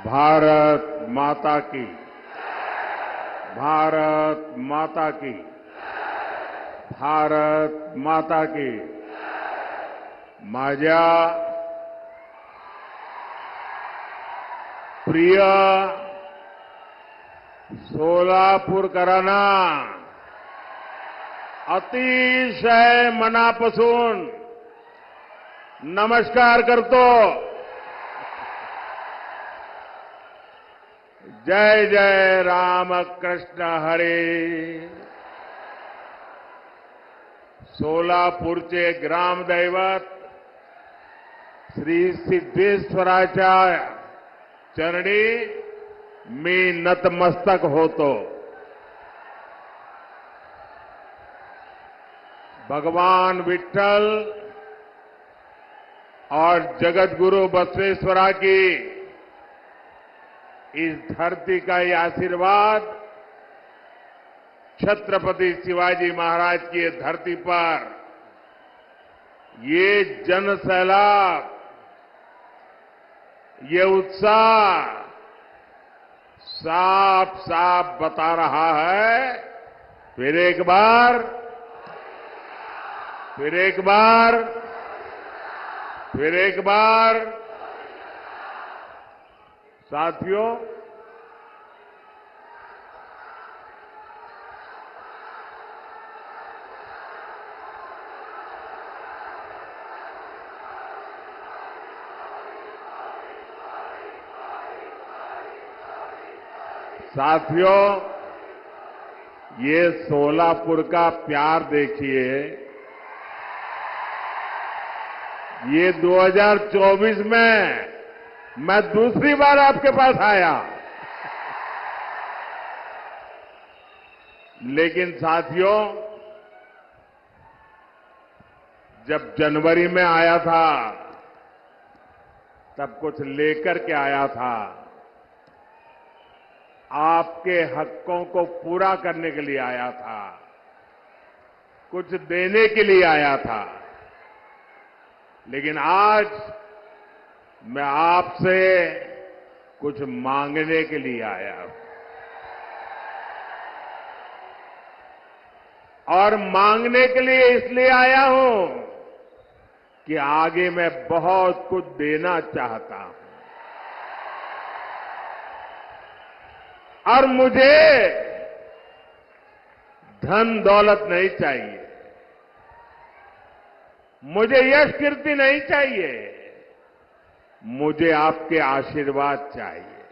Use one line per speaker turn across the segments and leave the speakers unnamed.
भारत माता की, भारत माता की, भारत माता की। माझ्या प्रिय सोलापूरकरांना अतिशय मनापासून नमस्कार करतो। जय जय रामकृष्ण हरी। सोलापूरचे ग्रामदैवत श्री सिद्धेश्वराच्या चरणी मी नतमस्तक होतो। भगवान विठ्ठल और जगतगुरु बसवेश्वरा की इस धरती का ये आशीर्वाद छत्रपति शिवाजी महाराज की ये धरती पर ये जन सैलाब, ये उत्साह साफ साफ बता रहा है। फिर एक बार, फिर एक बार, फिर एक बार। साथियों, साथियों, ये सोलापुर का प्यार देखिए। ये 2024 में मैं दूसरी बार आपके पास आया, लेकिन साथियों, जब जनवरी में आया था तब कुछ लेकर के आया था। आपके हकों को पूरा करने के लिए आया था, कुछ देने के लिए आया था। लेकिन आज मैं आपसे कुछ मांगने के लिए आया हूं, और मांगने के लिए इसलिए आया हूं कि आगे मैं बहुत कुछ देना चाहता हूं। और मुझे धन दौलत नहीं चाहिए, मुझे यश कीर्ति नहीं चाहिए, मुझे आपके आशीर्वाद चाहिए।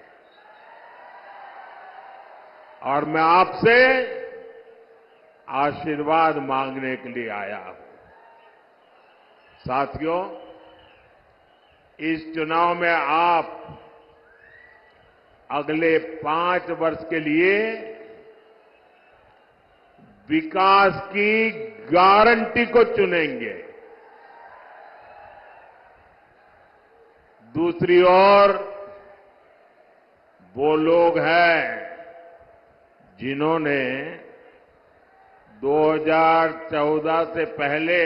और मैं आपसे आशीर्वाद मांगने के लिए आया हूं। साथियों, इस चुनाव में आप अगले 5 वर्ष के लिए विकास की गारंटी को चुनेंगे। दूसरी ओर वो लोग हैं जिन्होंने 2014 से पहले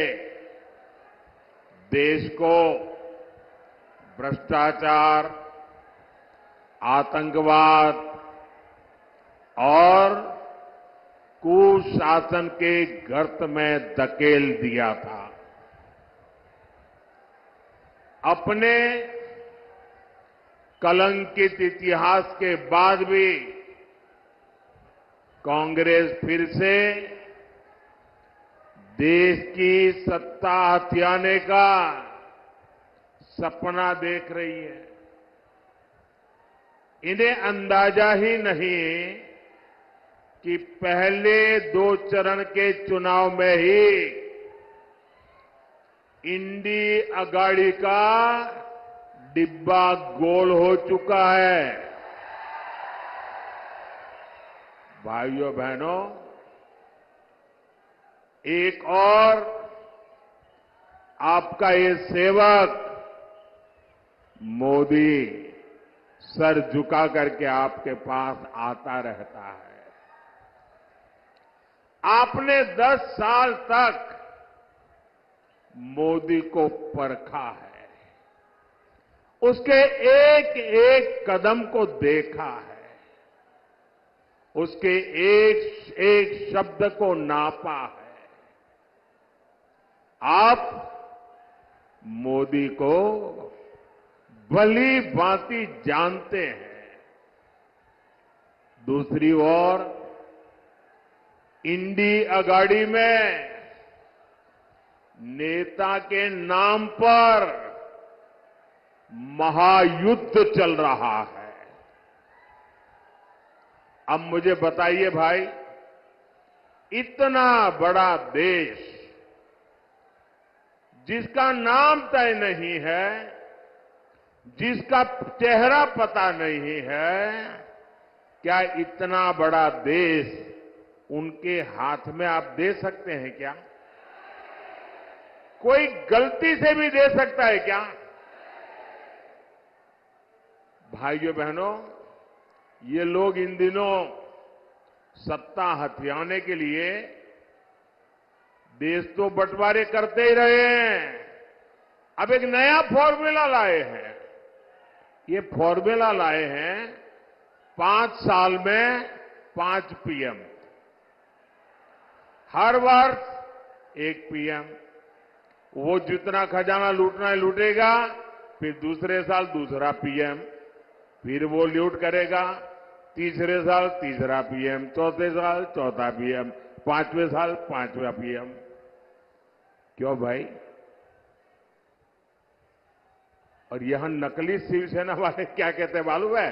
देश को भ्रष्टाचार, आतंकवाद और कुशासन के गर्त में धकेल दिया था। अपने कलंकित इतिहास के बाद भी कांग्रेस फिर से देश की सत्ता हथियाने का सपना देख रही है। इन्हें अंदाजा ही नहीं कि पहले 2 चरण के चुनाव में ही इंडी अगाड़ी का डिब्बा गोल हो चुका है। भाइयों बहनों, एक और आपका ये सेवक मोदी सर झुका करके आपके पास आता रहता है। आपने 10 साल तक मोदी को परखा है, उसके एक एक कदम को देखा है, उसके एक एक शब्द को नापा है। आप मोदी को भली भांति जानते हैं। दूसरी ओर इंडी अगाड़ी में नेता के नाम पर महायुद्ध चल रहा है। अब मुझे बताइए भाई, इतना बड़ा देश जिसका नाम तय नहीं है, जिसका चेहरा पता नहीं है, क्या इतना बड़ा देश उनके हाथ में आप दे सकते हैं क्या? कोई गलती से भी दे सकता है क्या? भाइयों बहनों, ये लोग इन दिनों सत्ता हथियाने के लिए देश तो बंटवारे करते ही रहे हैं। अब एक नया फॉर्मूला लाए हैं। ये फॉर्मूला लाए हैं 5 साल में 5 पीएम, हर वर्ष 1 पीएम। वो जितना खजाना लूटना है लूटेगा, फिर दूसरे साल दूसरा पीएम, फिर वो लूट करेगा, तीसरे साल तीसरा पीएम, चौथे साल चौथा पीएम, 5वें साल 5वां पीएम। क्यों भाई? और यहां नकली शिवसेना वाले क्या कहते हैं मालूम है?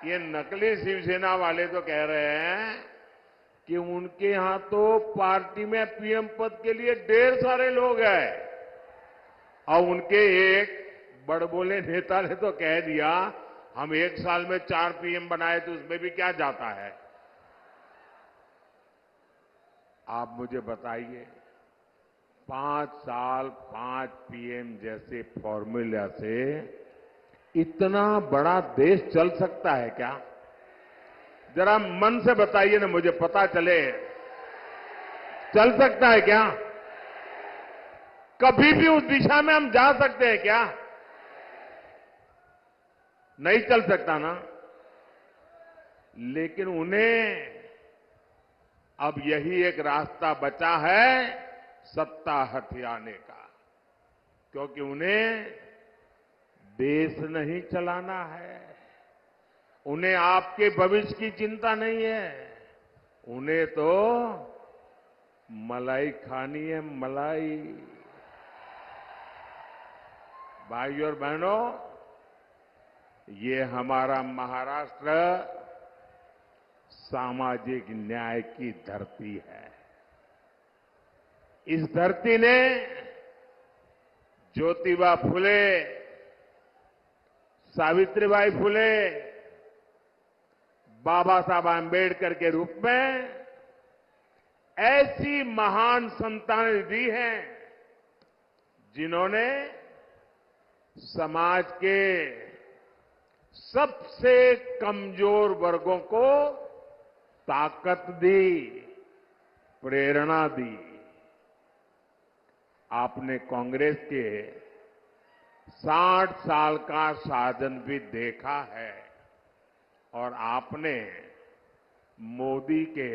ये नकली शिवसेना वाले तो कह रहे हैं कि उनके यहां तो पार्टी में पीएम पद के लिए ढेर सारे लोग हैं। और उनके एक बड़बोले नेता ने तो कह दिया, हम 1 साल में 4 पीएम बनाए तो उसमें भी क्या जाता है? आप मुझे बताइए, 5 साल 5 पीएम जैसे फॉर्मूला से इतना बड़ा देश चल सकता है क्या? जरा मन से बताइए ना, मुझे पता चले। चल सकता है क्या? कभी भी उस दिशा में हम जा सकते हैं क्या? नहीं चल सकता ना। लेकिन उन्हें अब यही एक रास्ता बचा है सत्ता हथियाने का, क्योंकि उन्हें देश नहीं चलाना है, उन्हें आपके भविष्य की चिंता नहीं है, उन्हें तो मलाई खानी है, मलाई। भाइयों और बहनों, ये हमारा महाराष्ट्र सामाजिक न्याय की धरती है। इस धरती ने ज्योतिबा फुले, सावित्रीबाई फुले, बाबा साहब आंबेडकर के रूप में ऐसी महान संतानें दी हैं जिन्होंने समाज के सबसे कमजोर वर्गों को ताकत दी, प्रेरणा दी। आपने कांग्रेस के 60 साल का शासन भी देखा है और आपने मोदी के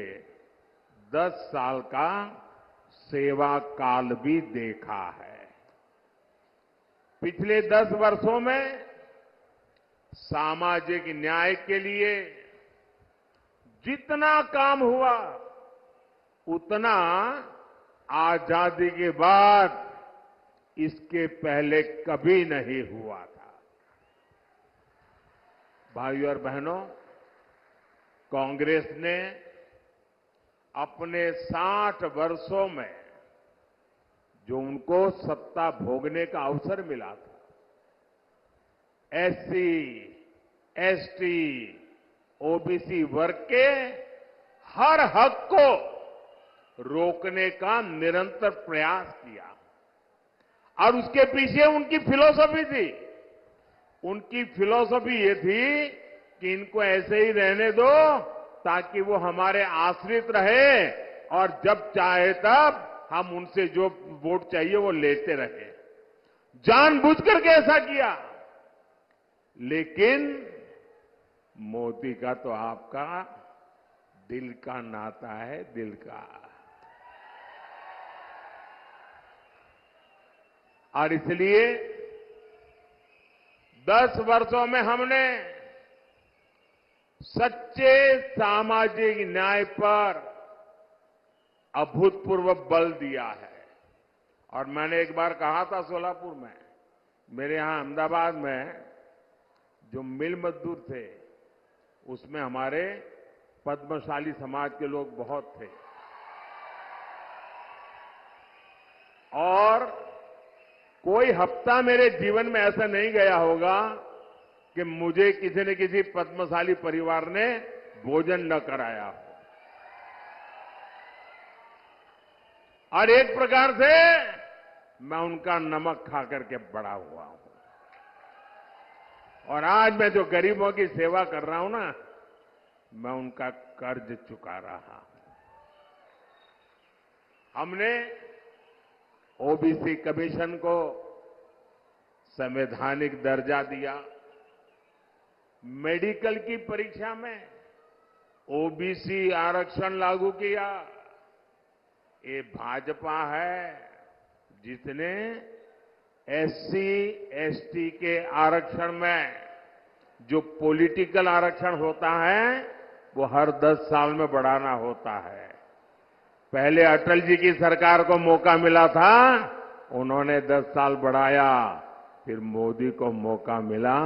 10 साल का सेवा काल भी देखा है। पिछले 10 वर्षों में सामाजिक न्याय के लिए जितना काम हुआ, उतना आजादी के बाद इसके पहले कभी नहीं हुआ था। भाइयों और बहनों, कांग्रेस ने अपने 60 वर्षों में जो उनको सत्ता भोगने का अवसर मिला था, एससी, एसटी, ओबीसी वर्ग के हर हक को रोकने का निरंतर प्रयास किया। और उसके पीछे उनकी फिलॉसफी थी। उनकी फिलॉसफी ये थी कि इनको ऐसे ही रहने दो ताकि वो हमारे आश्रित रहे और जब चाहे तब हम उनसे जो वोट चाहिए वो लेते रहे। जानबूझ करके ऐसा किया। लेकिन मोदी का तो आपका दिल का नाता है, दिल का। और इसलिए 10 वर्षों में हमने सच्चे सामाजिक न्याय पर अभूतपूर्व बल दिया है। और मैंने एक बार कहा था सोलापुर में, मेरे यहां अहमदाबाद में जो मिल मजदूर थे उसमें हमारे पद्मशाली समाज के लोग बहुत थे। और कोई हफ्ता मेरे जीवन में ऐसा नहीं गया होगा कि मुझे किसी न किसी पद्मशाली परिवार ने भोजन न कराया हो। और एक प्रकार से मैं उनका नमक खा करके बड़ा हुआ हूं। और आज मैं जो गरीबों की सेवा कर रहा हूं ना, मैं उनका कर्ज चुका रहा हूं। हमने ओबीसी कमीशन को संवैधानिक दर्जा दिया। मेडिकल की परीक्षा में ओबीसी आरक्षण लागू किया। ये भाजपा है जिसने एससी एसटी के आरक्षण में जो पॉलिटिकल आरक्षण होता है वो हर 10 साल में बढ़ाना होता है। पहले अटल जी की सरकार को मौका मिला था, उन्होंने 10 साल बढ़ाया। फिर मोदी को मौका मिला,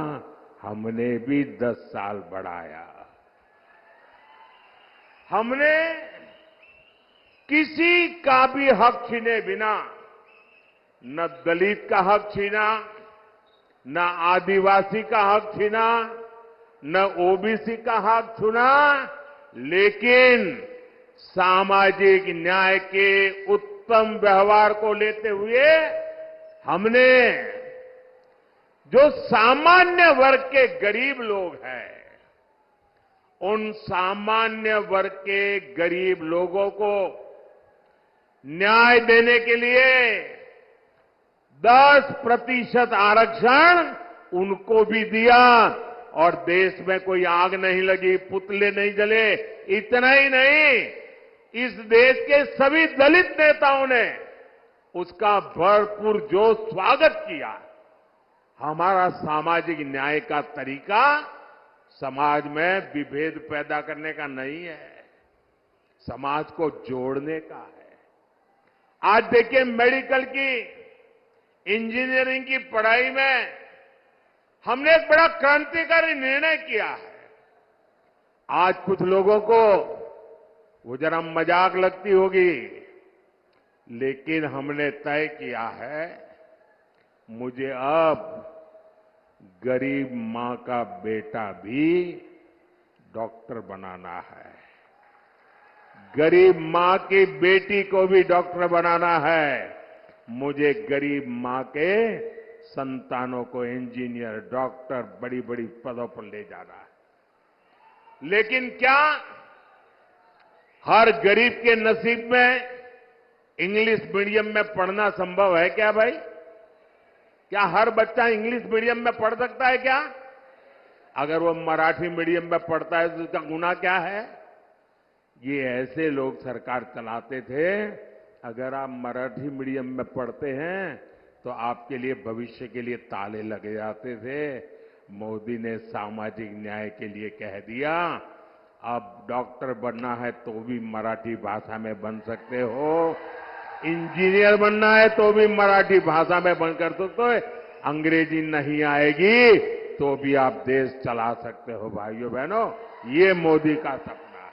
हमने भी 10 साल बढ़ाया। हमने किसी का भी हक छीने बिना न दलित का हक छीना, न आदिवासी का हक छीना, न ओबीसी का हक छीना, लेकिन सामाजिक न्याय के उत्तम व्यवहार को लेते हुए हमने जो सामान्य वर्ग के गरीब लोग हैं, उन सामान्य वर्ग के गरीब लोगों को न्याय देने के लिए 10% आरक्षण उनको भी दिया। और देश में कोई आग नहीं लगी, पुतले नहीं जले। इतना ही नहीं, इस देश के सभी दलित नेताओं ने उसका भरपूर जोश स्वागत किया। हमारा सामाजिक न्याय का तरीका समाज में विभेद पैदा करने का नहीं है, समाज को जोड़ने का है। आज देखिए, मेडिकल की, इंजीनियरिंग की पढ़ाई में हमने एक बड़ा क्रांतिकारी निर्णय किया है। आज कुछ लोगों को वो जरा मजाक लगती होगी, लेकिन हमने तय किया है, मुझे अब गरीब मां का बेटा भी डॉक्टर बनाना है, गरीब मां की बेटी को भी डॉक्टर बनाना है, मुझे गरीब मां के संतानों को इंजीनियर, डॉक्टर, बड़ी बड़ी पदों पर ले जाना है। लेकिन क्या हर गरीब के नसीब में इंग्लिश मीडियम में पढ़ना संभव है क्या भाई? क्या हर बच्चा इंग्लिश मीडियम में पढ़ सकता है क्या? अगर वो मराठी मीडियम में पढ़ता है तो उसका गुनाह क्या है? ये ऐसे लोग सरकार चलाते थे। अगर आप मराठी मीडियम में पढ़ते हैं तो आपके लिए भविष्य के लिए ताले लगे जाते थे। मोदी ने सामाजिक न्याय के लिए कह दिया, अब डॉक्टर बनना है तो भी मराठी भाषा में बन सकते हो, इंजीनियर बनना है तो भी मराठी भाषा में बनकर सकते हो, अंग्रेजी नहीं आएगी तो भी आप देश चला सकते हो। भाइयों बहनों, ये मोदी का सपना है।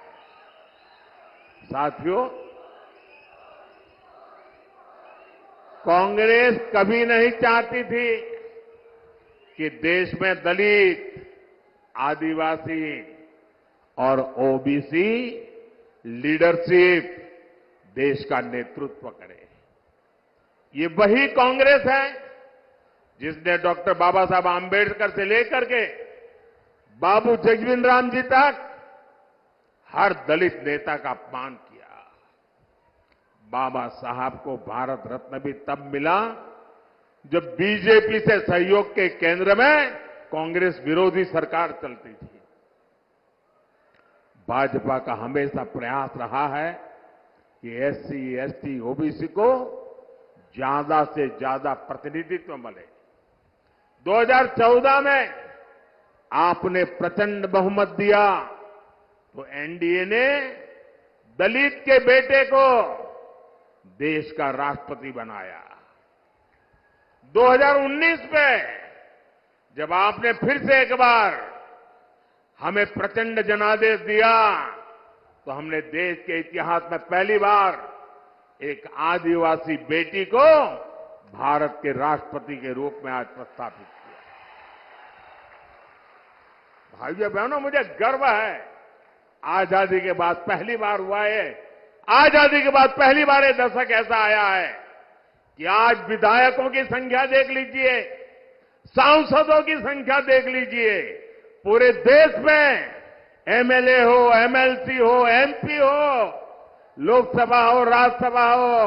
साथियों, कांग्रेस कभी नहीं चाहती थी कि देश में दलित, आदिवासी और ओबीसी लीडरशिप देश का नेतृत्व करे। ये वही कांग्रेस है जिसने डॉक्टर बाबा साहब आंबेडकर से लेकर के बाबू जगजीवन राम जी तक हर दलित नेता का अपमान किया। बाबा साहब को भारत रत्न भी तब मिला जब बीजेपी से सहयोग के केंद्र में कांग्रेस विरोधी सरकार चलती थी। भाजपा का हमेशा प्रयास रहा है कि एससी, एसटी, ओबीसी को ज्यादा से ज्यादा प्रतिनिधित्व मिले। 2014 में आपने प्रचंड बहुमत दिया तो एनडीए ने दलित के बेटे को देश का राष्ट्रपति बनाया। 2019 में जब आपने फिर से एक बार हमें प्रचंड जनादेश दिया तो हमने देश के इतिहास में पहली बार एक आदिवासी बेटी को भारत के राष्ट्रपति के रूप में आज प्रस्तावित किया। भाइयों बहनों, मुझे गर्व है, आजादी के बाद पहली बार हुआ है। आजादी के बाद पहली बार ये दशक ऐसा आया है कि आज विधायकों की संख्या देख लीजिए, सांसदों की संख्या देख लीजिए, पूरे देश में एमएलए हो, एमएलसी हो, एमपी हो, लोकसभा हो, राज्यसभा हो,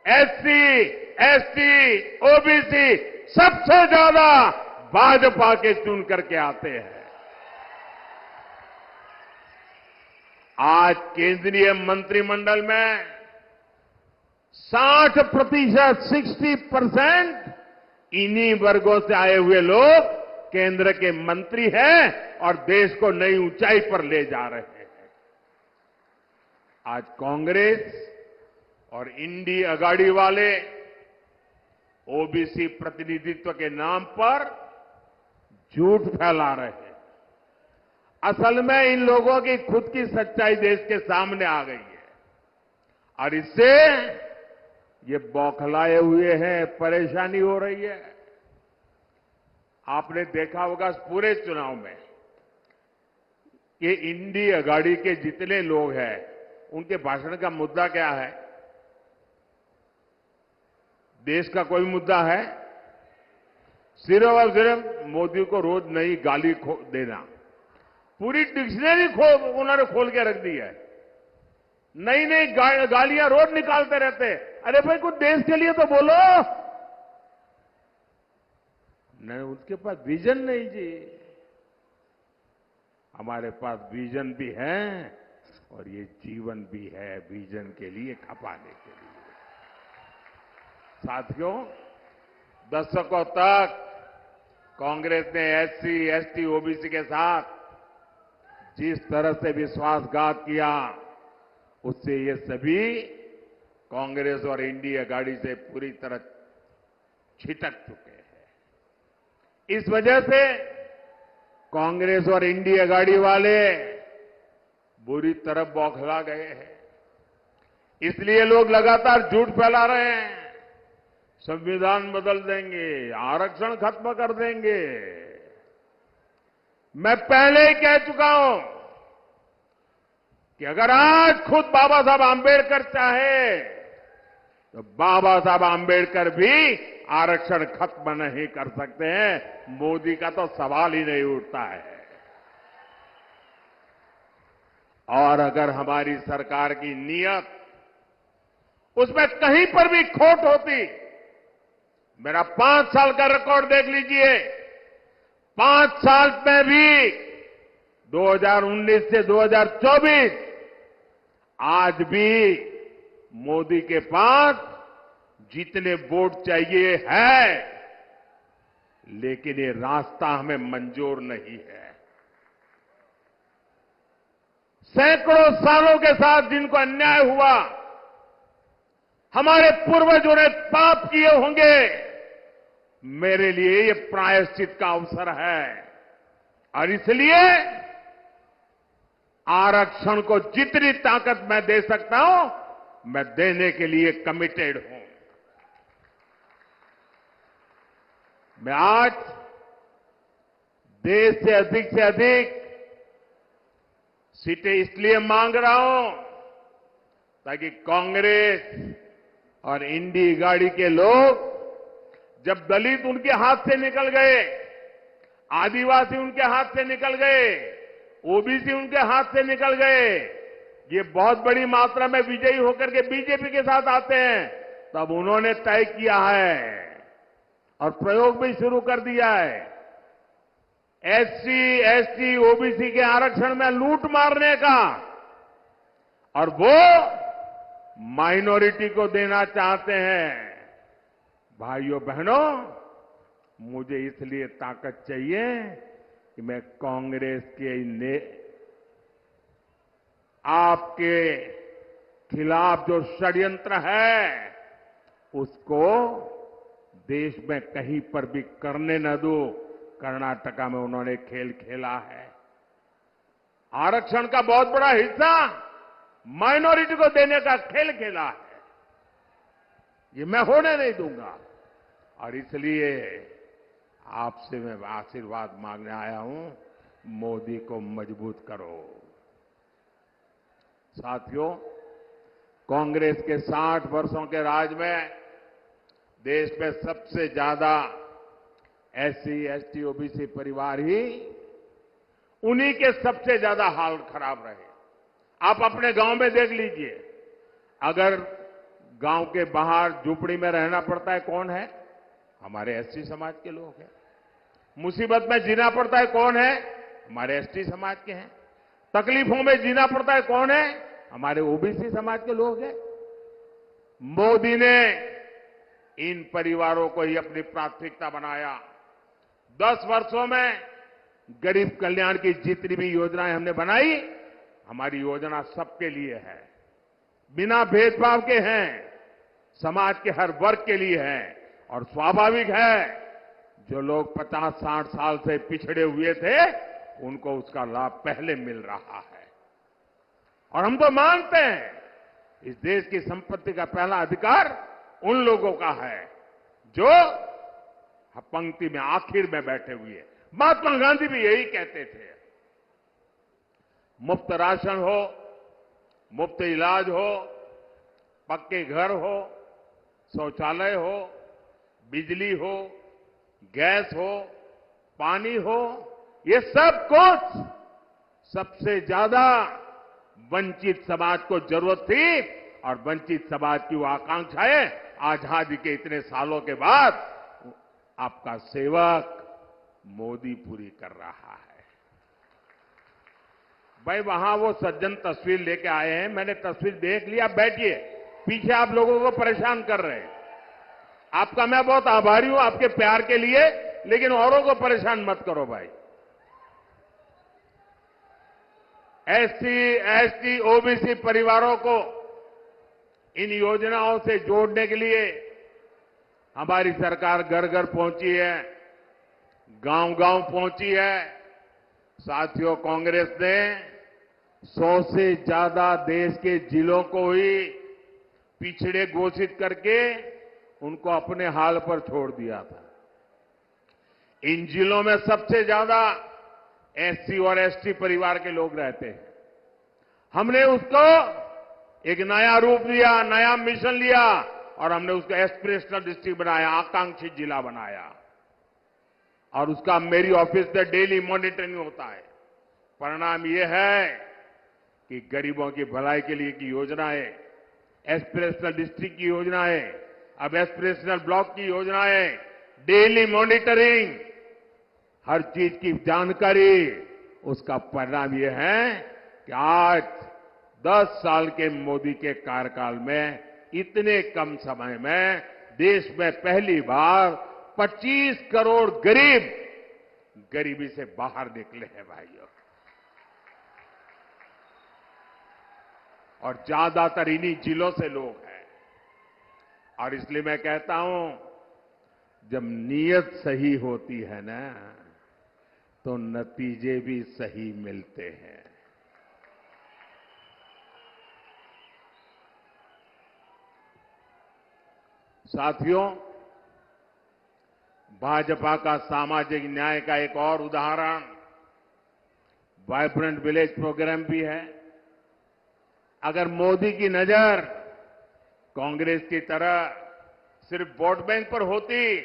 एससी, एसटी, ओबीसी सबसे ज्यादा भाजपा के चुन करके आते हैं। आज केंद्रीय मंत्रिमंडल में 60%, 60% इन्हीं वर्गों से आए हुए लोग केंद्र के मंत्री हैं और देश को नई ऊंचाई पर ले जा रहे हैं। आज कांग्रेस और इंडी अगाड़ी वाले ओबीसी प्रतिनिधित्व के नाम पर झूठ फैला रहे हैं। असल में इन लोगों की खुद की सच्चाई देश के सामने आ गई है और इससे ये बौखलाए हुए हैं, परेशानी हो रही है। आपने देखा होगा पूरे चुनाव में कि इंडी अगाड़ी के जितने लोग हैं उनके भाषण का मुद्दा क्या है? देश का कोई मुद्दा है? सिर्फ और सिर्फ मोदी को रोज नई गाली देना। पूरी डिक्शनरी उन्होंने खोल के रख दी है। नई नई गालियां रोज निकालते रहते हैं। अरे भाई, कुछ देश के लिए तो बोलो। नहीं, उसके पास विजन नहीं जी। हमारे पास विजन भी है और ये जीवन भी है विजन के लिए, खपाने के लिए। साथियों, दशकों तक कांग्रेस ने एससी, एसटी, ओबीसी के साथ जिस तरह से विश्वासघात किया, उससे ये सभी कांग्रेस और इंडी अगाड़ी से पूरी तरह छिटक चुके हैं। इस वजह से कांग्रेस और इंडी अगाड़ी वाले बुरी तरह बौखला गए हैं। इसलिए लोग लगातार झूठ फैला रहे हैं। संविधान बदल देंगे, आरक्षण खत्म कर देंगे। मैं पहले ही कह चुका हूं कि अगर आज खुद बाबा साहब आंबेडकर चाहे तो बाबा साहब आंबेडकर भी आरक्षण खत्म नहीं कर सकते हैं। मोदी का तो सवाल ही नहीं उठता है। और अगर हमारी सरकार की नीयत उसमें कहीं पर भी खोट होती, मेरा 5 साल का रिकॉर्ड देख लीजिए, 5 साल में भी 2019 से 2024 आज भी मोदी के पास जितने वोट चाहिए है, लेकिन ये रास्ता हमें मंजूर नहीं है। सैकड़ों सालों के साथ जिनको अन्याय हुआ, हमारे पूर्वजों ने पाप किए होंगे, मेरे लिए ये प्रायश्चित का अवसर है और इसलिए आरक्षण को जितनी ताकत मैं दे सकता हूं, मैं देने के लिए कमिटेड हूं। मैं आज देश से अधिक सीटें इसलिए मांग रहा हूं ताकि कांग्रेस और इंडी गाड़ी के लोग, जब दलित उनके हाथ से निकल गए, आदिवासी उनके हाथ से निकल गए, ओबीसी उनके हाथ से निकल गए, ये बहुत बड़ी मात्रा में विजयी होकर के बीजेपी के साथ आते हैं, तब उन्होंने तय किया है और प्रयोग भी शुरू कर दिया है। एससी, एसटी, ओबीसी के आरक्षण में लूट मारने का, और वो माइनॉरिटी को देना चाहते हैं। भाइयों बहनों, मुझे इसलिए ताकत चाहिए कि मैं कांग्रेस के आपके खिलाफ जो षड्यंत्र है उसको देश में कहीं पर भी करने न दो। कर्नाटका में उन्होंने खेल खेला है। आरक्षण का बहुत बड़ा हिस्सा माइनॉरिटी को देने का खेल खेला है। ये मैं होने नहीं दूंगा, और इसलिए आपसे मैं आशीर्वाद मांगने आया हूं, मोदी को मजबूत करो। साथियों, कांग्रेस के 60 वर्षों के राज में देश में सबसे ज्यादा एससी, एसटी, ओबीसी परिवार ही, उन्हीं के सबसे ज्यादा हाल खराब रहे। आप अपने गांव में देख लीजिए, अगर गांव के बाहर झुपड़ी में रहना पड़ता है, कौन है? हमारे एसटी समाज के लोग हैं। मुसीबत में जीना पड़ता है, कौन है? हमारे एसटी समाज के हैं। तकलीफों में जीना पड़ता है, कौन है? हमारे ओबीसी समाज के लोग हैं। मोदी ने इन परिवारों को ही अपनी प्राथमिकता बनाया। 10 वर्षों में गरीब कल्याण की जितनी भी योजनाएं हमने बनाई, हमारी योजना सबके लिए है, बिना भेदभाव के हैं, समाज के हर वर्ग के लिए है। और स्वाभाविक है, जो लोग 50-60 साल से पिछड़े हुए थे, उनको उसका लाभ पहले मिल रहा है। और हम तो मानते हैं, इस देश की संपत्ति का पहला अधिकार उन लोगों का है जो पंक्ति में आखिर में बैठे हुए। महात्मा गांधी भी यही कहते थे। मुफ्त राशन हो, मुफ्त इलाज हो, पक्के घर हो, शौचालय हो, बिजली हो, गैस हो, पानी हो, ये सब कुछ सबसे ज्यादा वंचित समाज को जरूरत थी, और वंचित समाज की वो आकांक्षाएं आजादी के इतने सालों के बाद आपका सेवक मोदी पूरी कर रहा है। भाई, वहां वो सज्जन तस्वीर लेके आए हैं, मैंने तस्वीर देख लिया। बैठिए, पीछे आप लोगों को परेशान कर रहे हैं। आपका मैं बहुत आभारी हूं, आपके प्यार के लिए, लेकिन औरों को परेशान मत करो भाई। एससी, एसटी, ओबीसी परिवारों को इन योजनाओं से जोड़ने के लिए हमारी सरकार घर घर पहुंची है, गांव गांव पहुंची है। साथियों, कांग्रेस ने 100 से ज्यादा देश के जिलों को ही पिछड़े घोषित करके उनको अपने हाल पर छोड़ दिया था। इन जिलों में सबसे ज्यादा एससी और एसटी परिवार के लोग रहते हैं। हमने उसको एक नया रूप दिया, नया मिशन लिया, और हमने उसको एस्पिरेशनल डिस्ट्रिक्ट बनाया, आकांक्षी जिला बनाया। और उसका मेरी ऑफिस से डेली मॉनिटरिंग होता है। परिणाम यह है कि गरीबों की भलाई के लिए की योजनाएं, एस्पिरेशनल डिस्ट्रिक्ट की योजनाएं, अब एस्पिरेशनल ब्लॉक की योजनाएं, डेली मॉनिटरिंग, हर चीज की जानकारी, उसका परिणाम यह है कि आज 10 साल के मोदी के कार्यकाल में इतने कम समय में देश में पहली बार 25 करोड़ गरीब गरीबी से बाहर निकले हैं भाइयों। और ज्यादातर इन्हीं जिलों से लोग हैं। और इसलिए मैं कहता हूं, जब नीयत सही होती है ना, तो नतीजे भी सही मिलते हैं। साथियों, भाजपा का सामाजिक न्याय का एक और उदाहरण वाइब्रेंट विलेज प्रोग्राम भी है। अगर मोदी की नजर कांग्रेस की तरह सिर्फ वोट बैंक पर होती,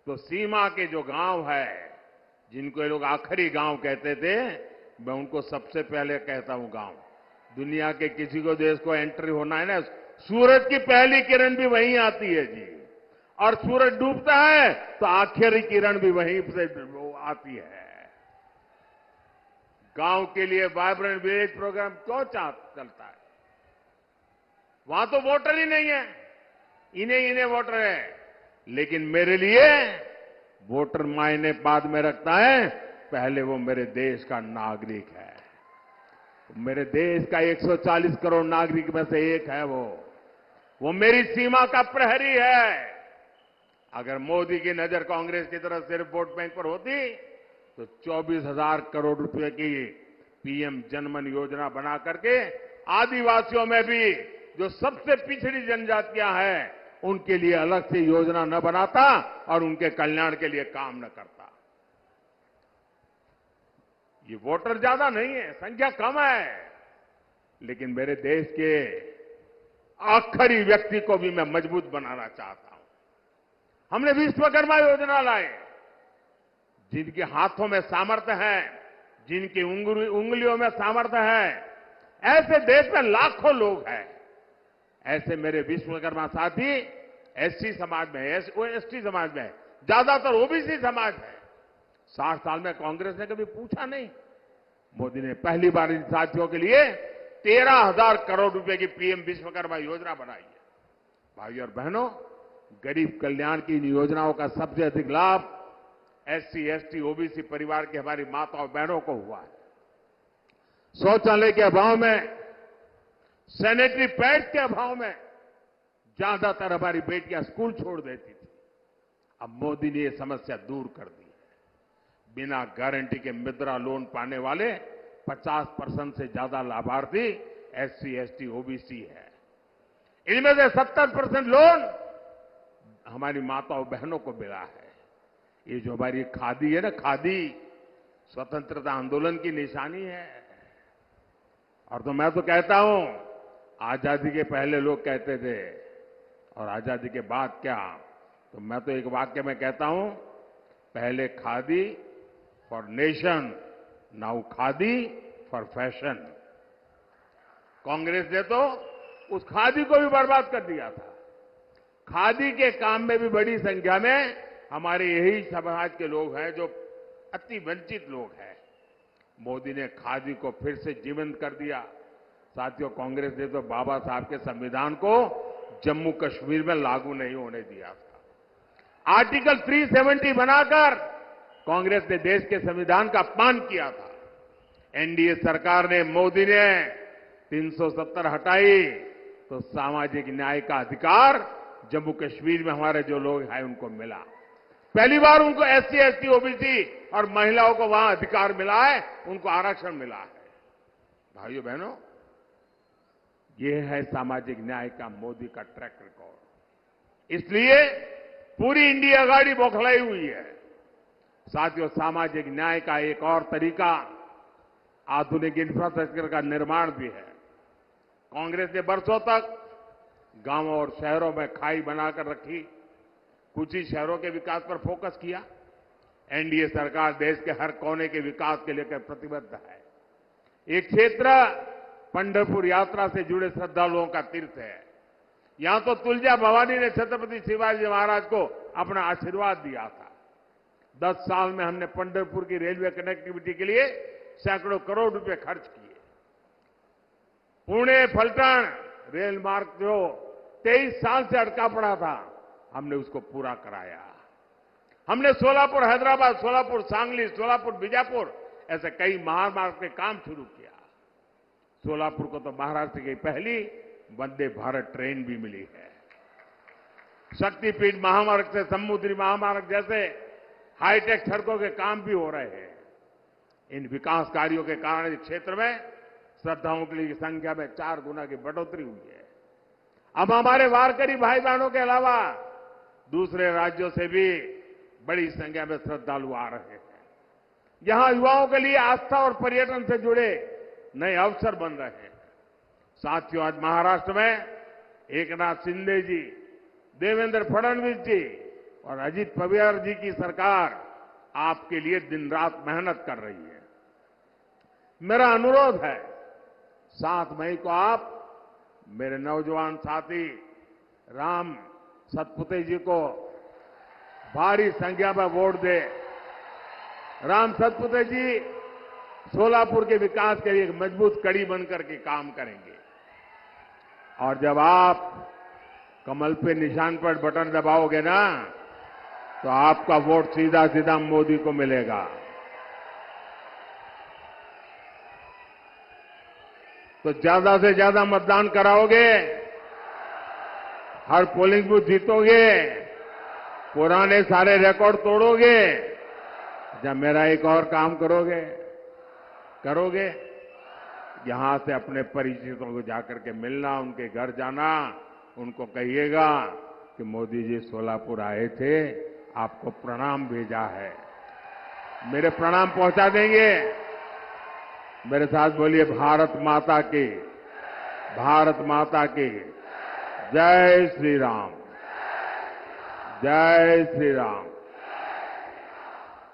तो सीमा के जो गांव है, जिनको ये लोग आखिरी गांव कहते थे, मैं उनको सबसे पहले कहता हूं गांव। दुनिया के किसी को देश को एंट्री होना है ना, सूरज की पहली किरण भी वहीं आती है जी। और सूरज डूबता है तो आखिरी किरण भी वहीं से वो आती है। गांव के लिए वाइब्रेंट विलेज प्रोग्राम क्यों चलता है? वहां तो वोटर ही नहीं है, इन्हें वोटर है। लेकिन मेरे लिए वोटर मायने बाद में रखता है, पहले वो मेरे देश का नागरिक है। मेरे देश का 140 करोड़ नागरिक में से एक है वो मेरी सीमा का प्रहरी है। अगर मोदी की नजर कांग्रेस की तरफ सिर्फ वोट बैंक पर होती तो 24,000 करोड़ रुपए की पीएम जनमन योजना बना करके आदिवासियों में भी जो सबसे पिछड़ी जनजातियां हैं उनके लिए अलग से योजना न बनाता और उनके कल्याण के लिए काम न करता। ये वोटर ज्यादा नहीं है, संख्या कम है, लेकिन मेरे देश के आखिरी व्यक्ति को भी मैं मजबूत बनाना चाहता हूं। हमने विश्वकर्मा योजना लाए, जिनके हाथों में सामर्थ्य है, जिनकी उंगलियों में सामर्थ्य है, ऐसे देश में लाखों लोग हैं। ऐसे मेरे विश्वकर्मा साथी एससी समाज में, एसटी समाज में, ज्यादातर ओबीसी समाज है। 60 साल में कांग्रेस ने कभी पूछा नहीं। मोदी ने पहली बार इन साथियों के लिए 13,000 करोड़ रुपए की पीएम विश्वकर्मा योजना बनाई है। भाइयों और बहनों, गरीब कल्याण की इन योजनाओं का सबसे अधिक लाभ एससी, एसटी, ओबीसी परिवार की हमारी माताओं बहनों को हुआ है। शौचालय के अभाव में, सैनिटरी पैड्स के अभाव में ज्यादातर हमारी बेटियां स्कूल छोड़ देती थी। अब मोदी ने यह समस्या दूर कर दी है। बिना गारंटी के मुद्रा लोन पाने वाले 50% से ज्यादा लाभार्थी एससी, एसटी, ओबीसी है। इनमें से 70% लोन हमारी माताओं बहनों को मिला है। ये जो हमारी खादी है ना, खादी स्वतंत्रता आंदोलन की निशानी है। और तो मैं तो कहता हूं, आजादी के पहले लोग कहते थे और आजादी के बाद क्या, तो मैं तो एक वाक्य में कहता हूं, पहले khadi for nation, now khadi for fashion. Congress ने तो उस खादी को भी बर्बाद कर दिया था। खादी के काम में भी बड़ी संख्या में हमारे यही समाज के लोग हैं जो अति वंचित लोग हैं। मोदी ने खादी को फिर से जीवंत कर दिया। साथियों, कांग्रेस ने तो बाबा साहब के संविधान को जम्मू कश्मीर में लागू नहीं होने दिया था। आर्टिकल 370 बनाकर कांग्रेस ने देश के संविधान का अपमान किया था। एनडीए सरकार ने, मोदी ने 370 हटाई तो सामाजिक न्याय का अधिकार जम्मू कश्मीर में हमारे जो लोग हैं उनको मिला। पहली बार उनको एससी, एसटी, ओबीसी और महिलाओं को वहां अधिकार मिला है, उनको आरक्षण मिला है। भाइयों बहनों, ये है सामाजिक न्याय का मोदी का ट्रैक रिकॉर्ड। इसलिए पूरी इंडिया आघाड़ी बौखलाई हुई है। साथियों, सामाजिक न्याय का एक और तरीका आधुनिक इंफ्रास्ट्रक्चर का निर्माण भी है। कांग्रेस ने बरसों तक गांवों और शहरों में खाई बनाकर रखी, कुछ ही शहरों के विकास पर फोकस किया। एनडीए सरकार देश के हर कोने के विकास के लिए प्रतिबद्ध है। एक क्षेत्र पंढरपुर यात्रा से जुड़े श्रद्धालुओं का तीर्थ है। यहां तो तुलजा भवानी ने छत्रपति शिवाजी महाराज को अपना आशीर्वाद दिया था। 10 साल में हमने पंढरपुर की रेलवे कनेक्टिविटी के लिए सैकड़ों करोड़ रुपए खर्च किए। पुणे फलटण रेल मार्ग जो 23 साल से अटका पड़ा था, हमने उसको पूरा कराया। हमने सोलापुर हैदराबाद, सोलापुर सांगली, सोलापुर बीजापुर ऐसे कई महामार्ग के काम शुरू किया। सोलापुर को तो महाराष्ट्र की पहली वंदे भारत ट्रेन भी मिली है। शक्तिपीठ महामार्ग से समुद्री महामार्ग जैसे हाईटेक सड़कों के काम भी हो रहे हैं। इन विकास कार्यों के कारण इस क्षेत्र में श्रद्धालुओं की संख्या में 4 गुना की बढ़ोतरी हुई है। अब हमारे वारकरी भाई बहनों के अलावा दूसरे राज्यों से भी बड़ी संख्या में श्रद्धालु आ रहे हैं। यहां युवाओं के लिए आस्था और पर्यटन से जुड़े नए अवसर बन रहे हैं। साथियों, आज महाराष्ट्र में एकनाथ शिंदे जी, देवेंद्र फडणवीस जी और अजित पवार जी की सरकार आपके लिए दिन रात मेहनत कर रही है। मेरा अनुरोध है, 7 मई को आप मेरे नौजवान साथी राम सतपुते जी को भारी संख्या में वोट दे। राम सतपुते जी सोलापुर के विकास के लिए एक मजबूत कड़ी बनकर के काम करेंगे। और जब आप कमल पे निशान पर बटन दबाओगे ना, तो आपका वोट सीधा सीधा मोदी को मिलेगा। तो ज्यादा से ज्यादा मतदान कराओगे, हर पोलिंग बूथ जीतोगे, पुराने सारे रिकॉर्ड तोड़ोगे, जब मेरा एक और काम करोगे यहां से अपने परिचितों को जाकर के मिलना, उनके घर जाना, उनको कहिएगा कि मोदी जी सोलापुर आए थे, आपको प्रणाम भेजा है। मेरे प्रणाम पहुंचा देंगे। मेरे साथ बोलिए भारत माता की, भारत माता की जय श्री राम, जय श्री राम।